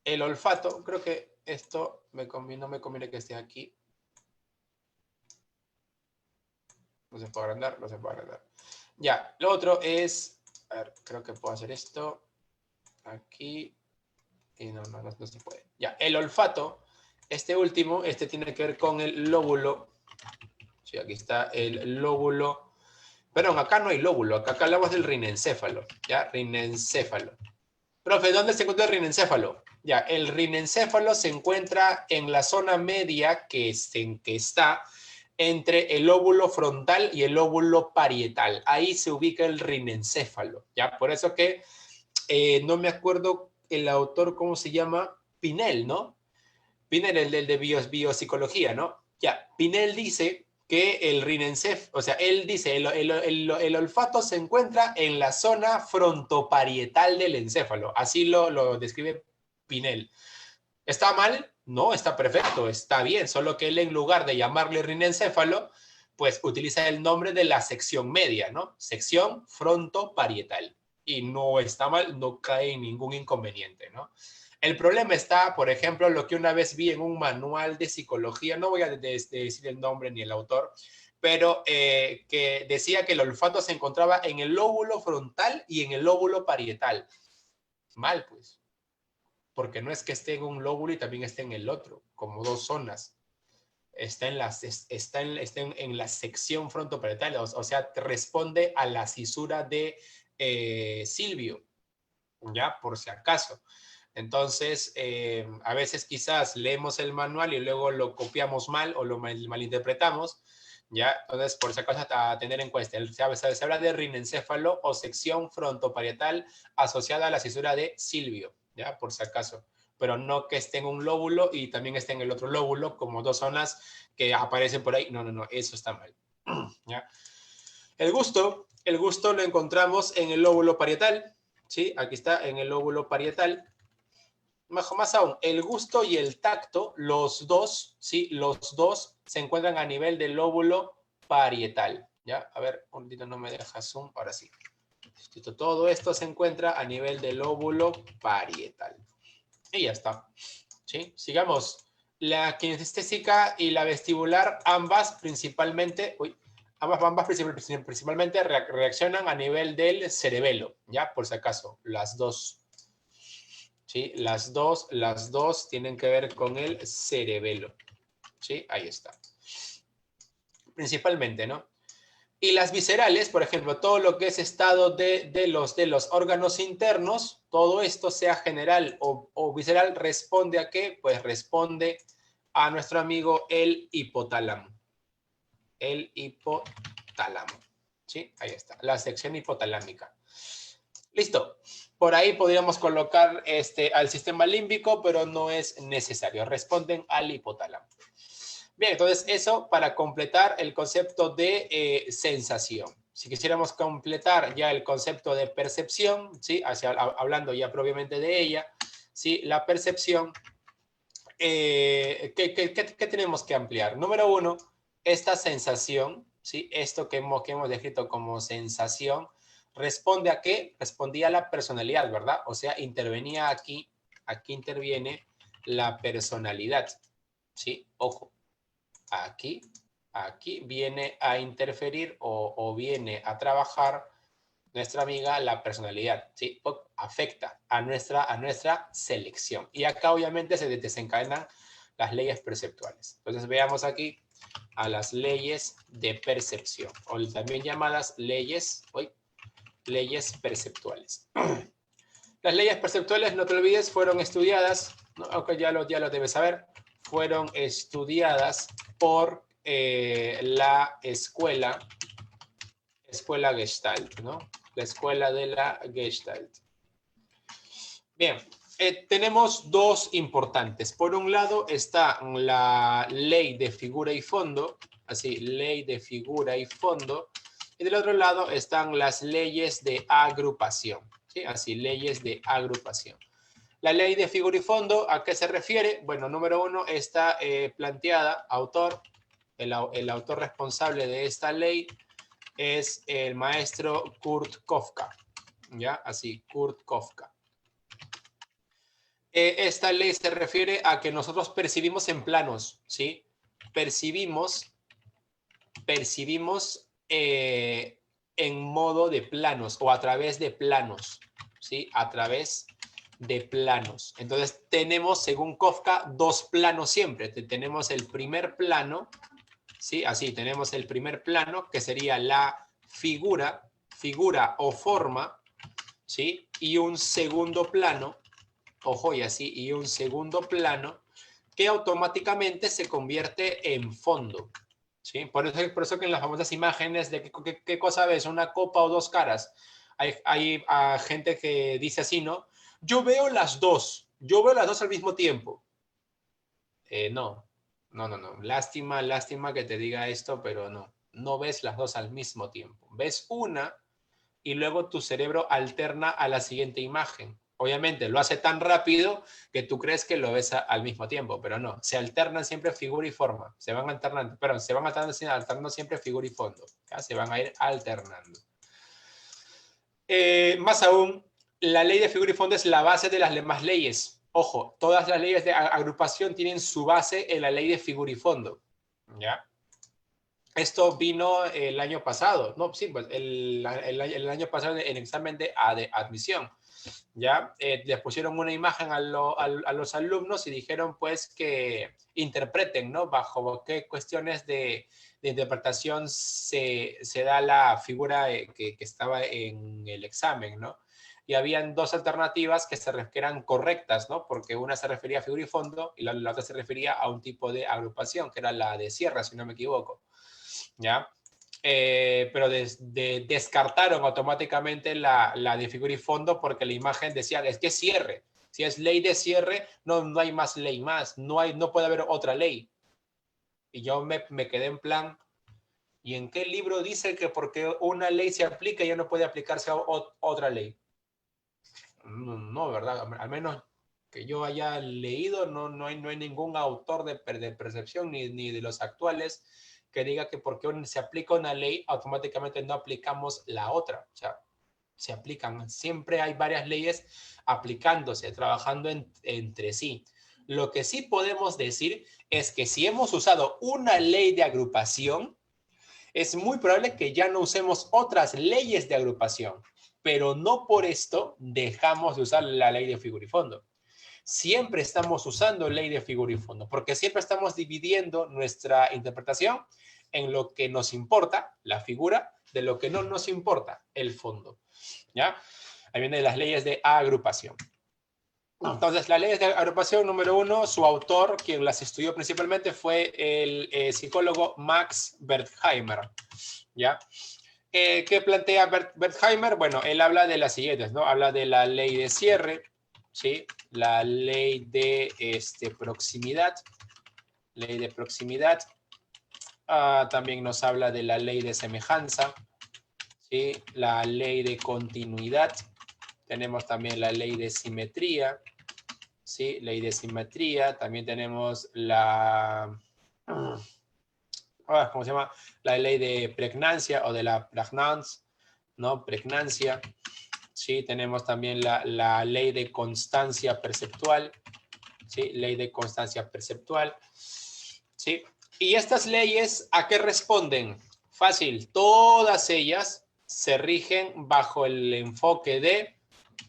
El olfato, creo que esto no me conviene que esté aquí. No se puede agrandar, no se puede agrandar. Ya, lo otro es, a ver, creo que puedo hacer esto aquí. Y no se puede. Ya, el olfato, este último, tiene que ver con el lóbulo. Sí, aquí está el lóbulo. Perdón, acá no hay lóbulo, acá hablamos del rinencéfalo. Ya, rinencéfalo. Profe, ¿dónde se encuentra el rinencéfalo? Ya, el rinencéfalo se encuentra en la zona media que está entre el lóbulo frontal y el lóbulo parietal. Ahí se ubica el rinencéfalo. Ya, por eso que no me acuerdo el autor, ¿cómo se llama? Pinel, ¿no? Pinel, el de biopsicología, ¿no? Ya, Pinel dice que el rinencéfalo, o sea, él dice, el olfato se encuentra en la zona frontoparietal del encéfalo. Así lo describe Pinel. ¿Está mal? No, está perfecto, está bien, solo que él en lugar de llamarle rinencéfalo, pues utiliza el nombre de la sección media, ¿no? Sección frontoparietal. Y no está mal, no cae en ningún inconveniente, ¿no? El problema está, por ejemplo, lo que una vez vi en un manual de psicología, no voy a decir el nombre ni el autor, pero que decía que el olfato se encontraba en el lóbulo frontal y en el lóbulo parietal. Mal, pues, porque no es que esté en un lóbulo y también esté en el otro, como dos zonas. Está en la sección frontoparietal, o sea, responde a la cisura de Silvio, ya, por si acaso. Entonces, a veces quizás leemos el manual y luego lo copiamos mal o lo malinterpretamos, ¿ya? Entonces, por si acaso, a tener en cuenta, se habla de rinencéfalo o sección frontoparietal asociada a la cisura de Silvio, ¿ya? Por si acaso. Pero no que esté en un lóbulo y también esté en el otro lóbulo, como dos zonas que aparecen por ahí. No, no, no, eso está mal, ¿ya? El gusto lo encontramos en el lóbulo parietal, ¿sí? Aquí está, en el lóbulo parietal. Más aún, el gusto y el tacto, los dos, ¿sí? Los dos se encuentran a nivel del lóbulo parietal, ¿ya? A ver, un poquito no me deja zoom, ahora sí. Todo esto se encuentra a nivel del lóbulo parietal. Y ya está, ¿sí? Sigamos. La kinestésica y la vestibular, ambas principalmente reaccionan a nivel del cerebelo, ¿ya? Por si acaso, las dos. ¿Sí? Las dos tienen que ver con el cerebelo. ¿Sí? Ahí está. Principalmente, ¿no? Y las viscerales, por ejemplo, todo lo que es estado de los órganos internos, todo esto, sea general o visceral, ¿responde a qué? Pues responde a nuestro amigo el hipotálamo. El hipotálamo. ¿Sí? Ahí está. La sección hipotalámica. Listo. Por ahí podríamos colocar al sistema límbico, pero no es necesario. Responden al hipotálamo. Bien, entonces eso para completar el concepto de sensación. Si quisiéramos completar ya el concepto de percepción, ¿sí? Hablando ya propiamente de ella, ¿sí? La percepción, ¿qué tenemos que ampliar? Número uno, esta sensación, ¿sí? Esto que hemos descrito como sensación, ¿responde a qué? Respondía a la personalidad, ¿verdad? O sea, intervenía aquí interviene la personalidad, ¿sí? Ojo, aquí viene a interferir o viene a trabajar nuestra amiga la personalidad, ¿sí? Afecta a nuestra selección. Y acá obviamente se desencadenan las leyes perceptuales. Entonces veamos aquí a las leyes de percepción, o también llamadas leyes perceptuales. Las leyes perceptuales, no te olvides, fueron estudiadas, ¿no? Aunque ya lo debes saber, fueron estudiadas por la escuela Gestalt, ¿no? La escuela de la Gestalt. Bien, tenemos dos importantes. Por un lado está la ley de figura y fondo, así, ley de figura y fondo, y del otro lado están las leyes de agrupación, ¿sí? Así, leyes de agrupación. La ley de figura y fondo, ¿a qué se refiere? Bueno, número uno, está planteada, el autor responsable de esta ley es el maestro Kurt Koffka, ¿ya? Así, Kurt Koffka. Esta ley se refiere a que nosotros percibimos en planos, ¿sí? Percibimos en modo de planos o a través de planos, ¿sí? A través de planos. Entonces tenemos, según Koffka, dos planos siempre. Tenemos el primer plano, ¿sí? Así, tenemos el primer plano, que sería la figura o forma, ¿sí? Y un segundo plano, ojo, y así, y un segundo plano que automáticamente se convierte en fondo, ¿sí? Por eso que en las famosas imágenes de qué cosa ves, una copa o dos caras, hay gente que dice así, ¿no? Yo veo las dos al mismo tiempo. No. Lástima que te diga esto, pero no ves las dos al mismo tiempo. Ves una y luego tu cerebro alterna a la siguiente imagen. Obviamente lo hace tan rápido que tú crees que lo ves al mismo tiempo, pero no, se alternan siempre figura y forma, se van alternando siempre figura y fondo, ¿ya? Se van a ir alternando. Más aún, la ley de figura y fondo es la base de las demás leyes. Ojo, todas las leyes de agrupación tienen su base en la ley de figura y fondo, ¿ya? Esto vino el año pasado, no, sí, pues el año pasado en el examen de admisión. ¿Ya? Les pusieron una imagen a los alumnos y dijeron pues que interpreten, ¿no? Bajo qué cuestiones de interpretación se da la figura que estaba en el examen, ¿no? Y habían dos alternativas que eran correctas, ¿no? Porque una se refería a figura y fondo y la otra se refería a un tipo de agrupación, que era la de sierra, si no me equivoco, ¿ya? Pero descartaron automáticamente la de figura y fondo porque la imagen decía, es que cierre. Si es ley de cierre, no hay más ley más. No puede haber otra ley. Y yo me quedé en plan, ¿y en qué libro dice que porque una ley se aplica ya no puede aplicarse a otra ley? No, no, ¿verdad? Al menos que yo haya leído, no hay ningún autor de percepción ni de los actuales que diga que porque se aplica una ley, automáticamente no aplicamos la otra. O sea, se aplican. Siempre hay varias leyes aplicándose, trabajando entre sí. Lo que sí podemos decir es que si hemos usado una ley de agrupación, es muy probable que ya no usemos otras leyes de agrupación, pero no por esto dejamos de usar la ley de figura y fondo. Siempre estamos usando ley de figura y fondo, porque siempre estamos dividiendo nuestra interpretación en lo que nos importa, la figura, de lo que no nos importa, el fondo. ¿Ya? Ahí vienen las leyes de agrupación. Entonces, las leyes de agrupación número 1, su autor, quien las estudió principalmente, fue el psicólogo Max Wertheimer. ¿Ya? ¿Qué plantea Wertheimer? Bueno, él habla de las siguientes, ¿no? Habla de la ley de cierre, ¿sí? La ley de proximidad. Ley de proximidad. También nos habla de la ley de semejanza, ¿sí? La ley de continuidad. Tenemos también la ley de simetría, ¿sí? Ley de simetría. También tenemos la... ¿cómo se llama? La ley de pregnancia o de la pregnance, ¿no? Pregnancia. Sí, tenemos también la ley de constancia perceptual. Sí, ley de constancia perceptual. Sí. Y estas leyes, ¿a qué responden? Fácil, todas ellas se rigen bajo el enfoque de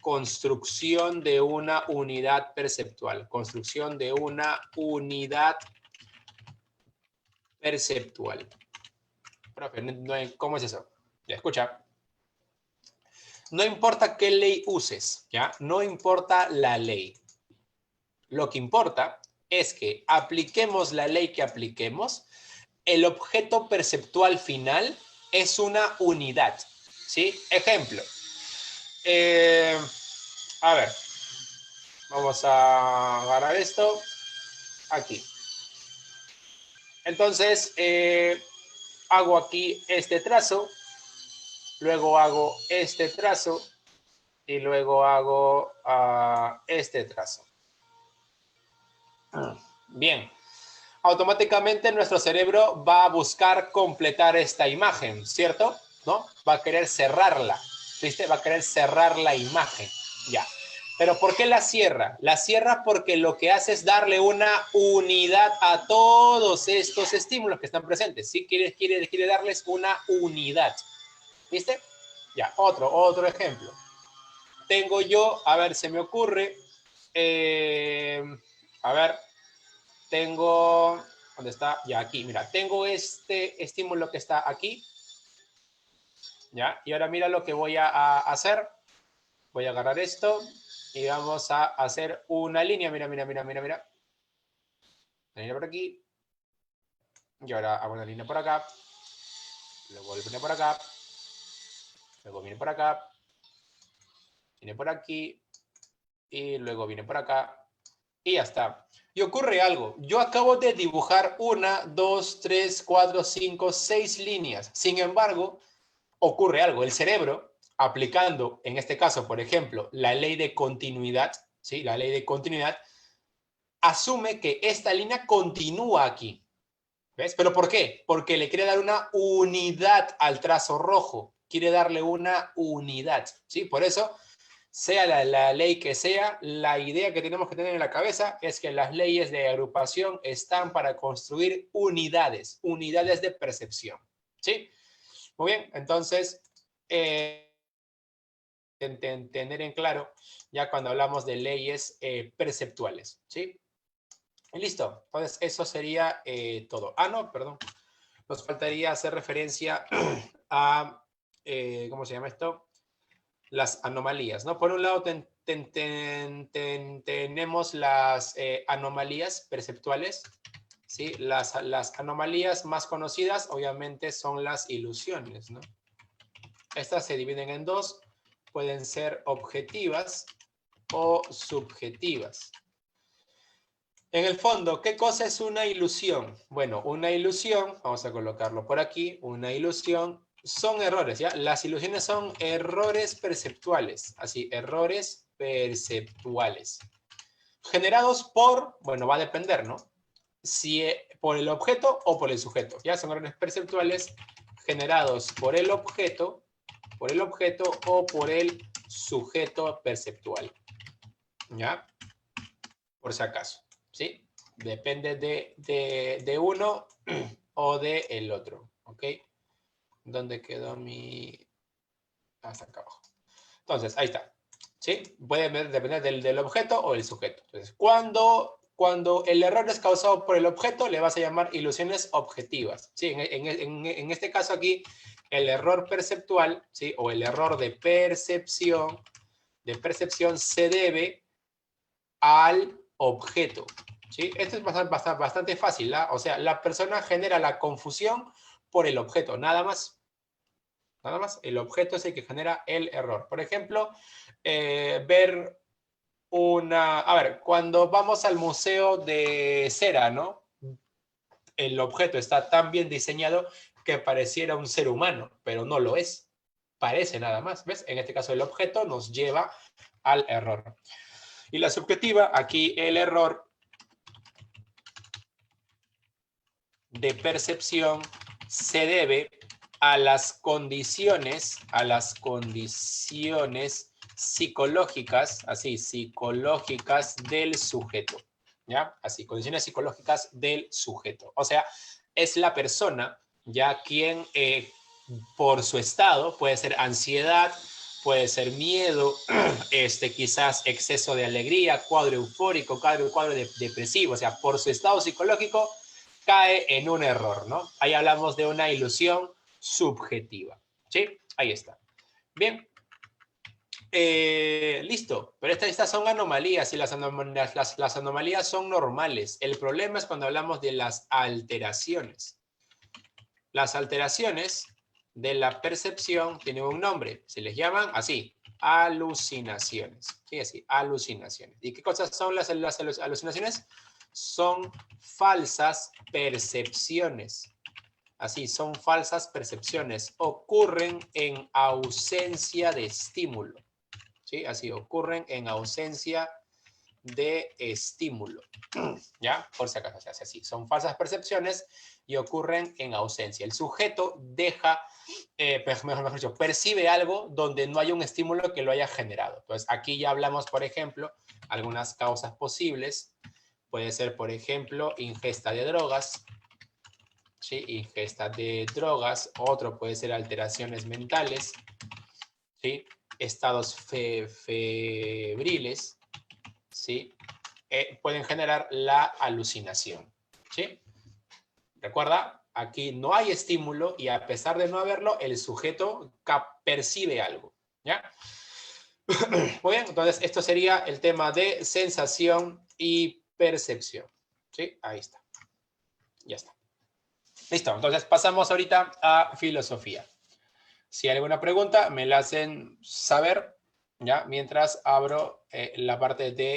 construcción de una unidad perceptual. Construcción de una unidad perceptual. Profe, ¿cómo es eso? Ya, escucha. No importa qué ley uses, ¿ya? No importa la ley. Lo que importa es que apliquemos la ley que apliquemos, el objeto perceptual final es una unidad, ¿sí? Ejemplo. A ver, vamos a agarrar esto aquí. Entonces, hago aquí este trazo, luego hago este trazo y luego hago este trazo. Bien. Automáticamente nuestro cerebro va a buscar completar esta imagen, ¿cierto? ¿No? Va a querer cerrarla, ¿viste? Va a querer cerrar la imagen, ya. Pero ¿por qué la cierra? La cierra porque lo que hace es darle una unidad a todos estos estímulos que están presentes, ¿sí? Quiere darles una unidad, ¿viste? Ya, otro ejemplo. Tengo yo, a ver, se me ocurre, a ver, tengo, ¿dónde está? Ya aquí, mira, tengo este estímulo que está aquí, ¿ya? Y ahora mira lo que voy a hacer. Voy a agarrar esto y vamos a hacer una línea, mira. Una línea por aquí. Y ahora hago una línea por acá. Luego viene por acá. Luego viene por acá. Viene por aquí. Y luego viene por acá. Y ya está. Y ocurre algo. Yo acabo de dibujar 1, 2, 3, 4, 5, 6 líneas. Sin embargo, ocurre algo. El cerebro, aplicando, en este caso, por ejemplo, la ley de continuidad, ¿sí? La ley de continuidad, asume que esta línea continúa aquí. ¿Ves? ¿Pero por qué? Porque le quiere dar una unidad al trazo rojo. Quiere darle una unidad, ¿sí? Por eso sea la ley que sea, la idea que tenemos que tener en la cabeza es que las leyes de agrupación están para construir unidades de percepción. ¿Sí? Muy bien, entonces, tener en claro ya cuando hablamos de leyes perceptuales. ¿Sí? Y listo. Entonces, eso sería todo. Ah, no, perdón. Nos faltaría hacer referencia a, ¿cómo se llama esto? Las anomalías, ¿no? Por un lado tenemos las anomalías perceptuales, ¿sí? Las anomalías más conocidas, obviamente, son las ilusiones, ¿no? Estas se dividen en dos, pueden ser objetivas o subjetivas. En el fondo, ¿qué cosa es una ilusión? Bueno, una ilusión, vamos a colocarlo por aquí, una ilusión son errores, ¿ya? Las ilusiones son errores perceptuales, así, errores perceptuales. Generados por, bueno, va a depender, ¿no? Si por el objeto o por el sujeto, ¿ya? Son errores perceptuales generados por el objeto o por el sujeto perceptual, ¿ya? Por si acaso, ¿sí? Depende de uno o de el otro, ¿ok? ¿Dónde quedó mi...? Hasta acá abajo. Entonces, ahí está, ¿sí? Puede depender del objeto o del sujeto. Entonces, cuando el error es causado por el objeto, le vas a llamar ilusiones objetivas, ¿sí? En este caso aquí, el error perceptual, ¿sí? O el error de percepción se debe al objeto, ¿sí? Esto es bastante fácil, ¿ah? O sea, la persona genera la confusión por el objeto, nada más. Nada más, el objeto es el que genera el error. Por ejemplo, ver una... A ver, cuando vamos al museo de cera, ¿no? El objeto está tan bien diseñado que pareciera un ser humano, pero no lo es. Parece nada más, ¿ves? En este caso el objeto nos lleva al error. Y la subjetiva, aquí el error de percepción se debe a las condiciones psicológicas, así, psicológicas del sujeto, ¿ya? Así, condiciones psicológicas del sujeto. O sea, es la persona, ya quien por su estado, puede ser ansiedad, puede ser miedo, quizás exceso de alegría, cuadro eufórico, cuadro depresivo, o sea, por su estado psicológico, cae en un error, ¿no? Ahí hablamos de una ilusión subjetiva, ¿sí? Ahí está. Bien. Listo, pero estas son anomalías y las anomalías son normales. El problema es cuando hablamos de las alteraciones. Las alteraciones de la percepción tienen un nombre, se les llaman así, alucinaciones. Sí, así, alucinaciones. ¿Y qué cosas son las alucinaciones? Son falsas percepciones. Así, son falsas percepciones. Ocurren en ausencia de estímulo. ¿Sí? Así, ocurren en ausencia de estímulo. ¿Ya? Por si acaso se hace así. Son falsas percepciones y ocurren en ausencia. El sujeto mejor dicho, percibe algo donde no hay un estímulo que lo haya generado. Entonces, aquí ya hablamos, por ejemplo, algunas causas posibles. Puede ser, por ejemplo, ingesta de drogas. ¿Sí? Ingesta de drogas. Otro puede ser alteraciones mentales. ¿Sí? Estados febriles. ¿Sí? Pueden generar la alucinación. ¿Sí? Recuerda, aquí no hay estímulo y a pesar de no haberlo, el sujeto percibe algo. ¿Ya? Muy bien, entonces esto sería el tema de sensación y percepción. ¿Sí? Ahí está. Ya está. Listo, entonces pasamos ahorita a filosofía. Si hay alguna pregunta, me la hacen saber, ¿ya? Mientras abro la parte de